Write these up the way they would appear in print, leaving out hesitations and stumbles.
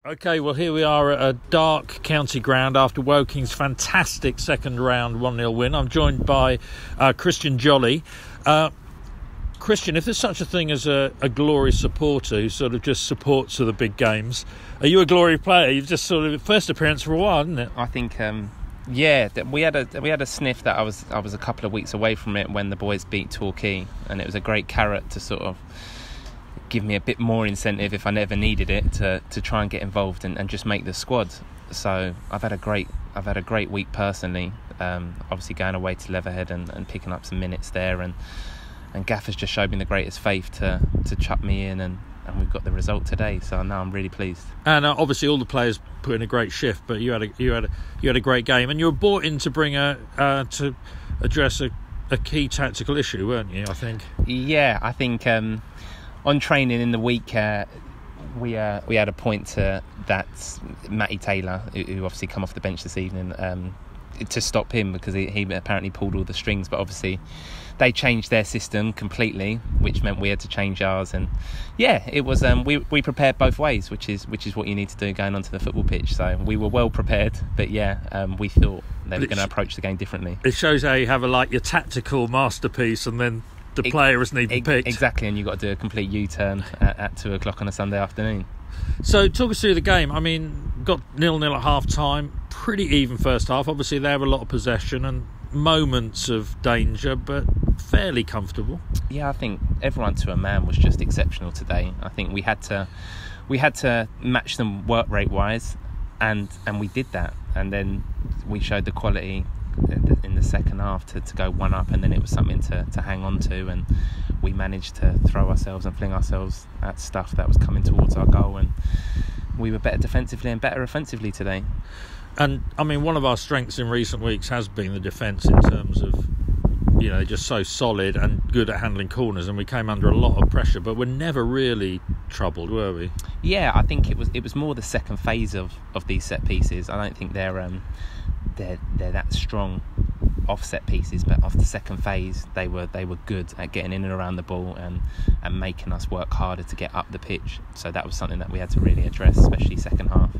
Okay, well, here we are at a dark county ground after Woking's fantastic second round 1-0 win. I'm joined by Christian Jolley. Christian, if there's such a thing as a Glory supporter who sort of just supports the big games, are you a Glory player? You've just sort of first appearance for a while, isn't it? I think, we had a sniff that I was a couple of weeks away from it when the boys beat Torquay, and it was a great carrot to sort of give me a bit more incentive if I never needed it to try and get involved and just make the squad. So I've had a great week personally. Obviously going away to Leatherhead and picking up some minutes there, and Gaffer's just showed me the greatest faith to chuck me in, and we've got the result today. So now I'm really pleased. And obviously all the players put in a great shift, but you had a great game, and you were brought in to bring to address a key tactical issue, weren't you? I think. Yeah, I think. On training in the week, we had a point that Matty Taylor, who obviously come off the bench this evening, to stop him because he apparently pulled all the strings. But obviously, they changed their system completely, which meant we had to change ours. And yeah, it was we prepared both ways, which is what you need to do going onto the football pitch. So we were well prepared, but we thought they were going to approach the game differently. It shows how you have your tactical masterpiece, and then the players need to pick. Exactly, and you've got to do a complete U-turn at 2:00 on a Sunday afternoon. So talk us through the game. I mean, got 0-0 at half-time, pretty even first half. Obviously, they have a lot of possession and moments of danger, but fairly comfortable. Yeah, I think everyone to a man was just exceptional today. I think we had to match them work rate-wise, and we did that. And then we showed the quality in the second half to go one up, and then it was something to hang on to, and we managed to throw ourselves and fling ourselves at stuff that was coming towards our goal, and we were better defensively and better offensively today. And I mean, one of our strengths in recent weeks has been the defence, in terms of just so solid and good at handling corners, and we came under a lot of pressure, but we're never really troubled, were we? Yeah, I think it was more the second phase of these set pieces. I don't think they're that strong off set pieces, but off the second phase they were good at getting in and around the ball and making us work harder to get up the pitch. So that was something that we had to really address, especially second half.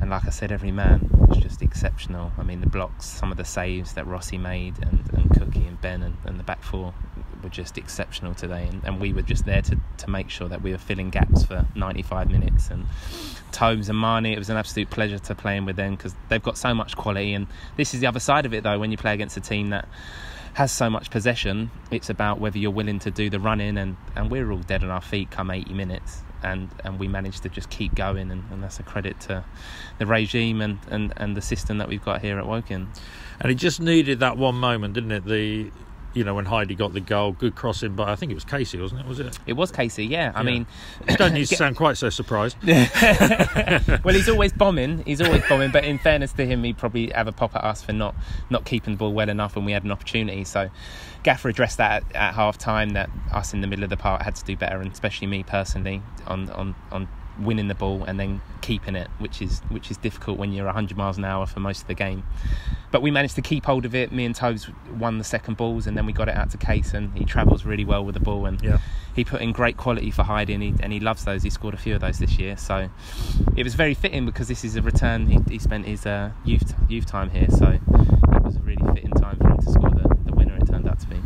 And like I said, every man was just exceptional. I mean, the blocks, some of the saves that Rossi made, and Cookie and Ben and the back four were just exceptional today. And we were just there to make sure that we were filling gaps for 95 minutes. And Tobes and Marnie, it was an absolute pleasure to playing with them, because they've got so much quality. And this is the other side of it, though. When you play against a team that has so much possession, it's about whether you're willing to do the running, and we're all dead on our feet come 80 minutes. And we managed to just keep going, and that's a credit to the regime and the system that we've got here at Woking. And it just needed that one moment, didn't it? When Heidi got the goal, good crossing, but I think it was Casey, wasn't it? Was it? It was Casey, yeah. I mean, you don't need to sound quite so surprised. Well, he's always bombing, but in fairness to him, he'd probably have a pop at us for not keeping the ball well enough when we had an opportunity. So Gaffer addressed that at half time, that us in the middle of the park had to do better, and especially me personally on winning the ball and then keeping it, which is difficult when you're 100 miles an hour for most of the game. But we managed to keep hold of it. Me and Tobes won the second balls, and then we got it out to Case, and he travels really well with the ball, and he put in great quality for Heidi, and he loves those. He scored a few of those this year, so it was very fitting, because this is a return. He spent his youth time here, so it was a really fitting time for him to score the winner, it turned out to be.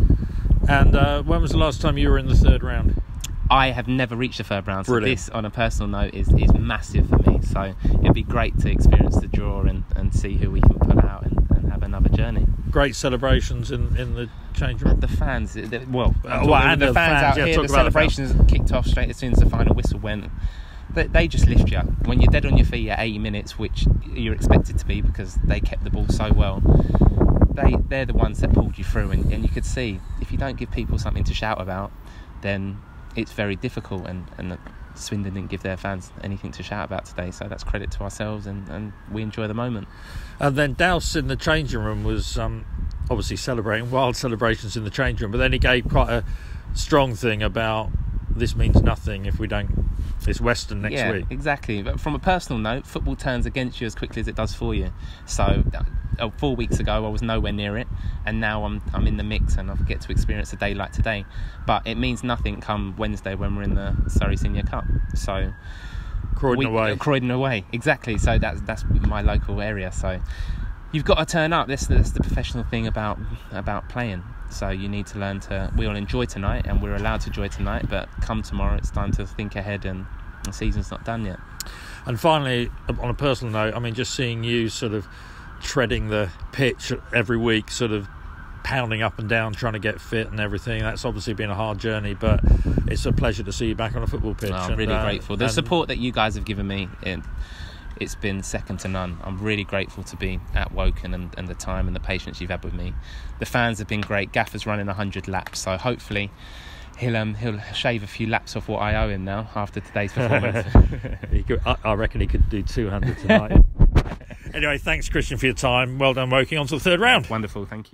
And when was the last time you were in the third round? I have never reached the third round, so Brilliant. This, on a personal note, is massive for me. So it'd be great to experience the draw and see who we can pull out and have another journey. Great celebrations in the change room. The fans, the fans out here, the celebrations kicked off straight as soon as the final whistle went. They just lift you up. When you're dead on your feet at 80 minutes, which you're expected to be because they kept the ball so well, they're the ones that pulled you through, and you could see, if you don't give people something to shout about, then it's very difficult, and Swindon didn't give their fans anything to shout about today, so that's credit to ourselves, and we enjoy the moment. And then Douse in the changing room was obviously celebrating, wild celebrations in the changing room, but then he gave quite a strong thing about this means nothing if we don't. It's Western next week. Exactly. But from a personal note, football turns against you as quickly as it does for you. So 4 weeks ago I was nowhere near it, and now I'm in the mix, and I get to experience a day like today. But it means nothing come Wednesday when we're in the Surrey Senior Cup. So Croydon away, exactly. So that's my local area. So you've got to turn up. That's the professional thing about playing. So you need to learn to. We'll enjoy tonight, and we're allowed to enjoy tonight. But come tomorrow, it's time to think ahead, and the season's not done yet. And finally, on a personal note, I mean, just seeing you sort of treading the pitch every week, sort of pounding up and down, trying to get fit and everything. That's obviously been a hard journey, but it's a pleasure to see you back on a football pitch. I'm really grateful. The support that you guys have given me, it's been second to none. I'm really grateful to be at Woking and the time and the patience you've had with me. The fans have been great. Gaffer's running 100 laps, so hopefully he'll shave a few laps off what I owe him now after today's performance. I reckon he could do 200 tonight. Anyway, thanks, Christian, for your time. Well done, Woking. On to the third round. Wonderful, thank you.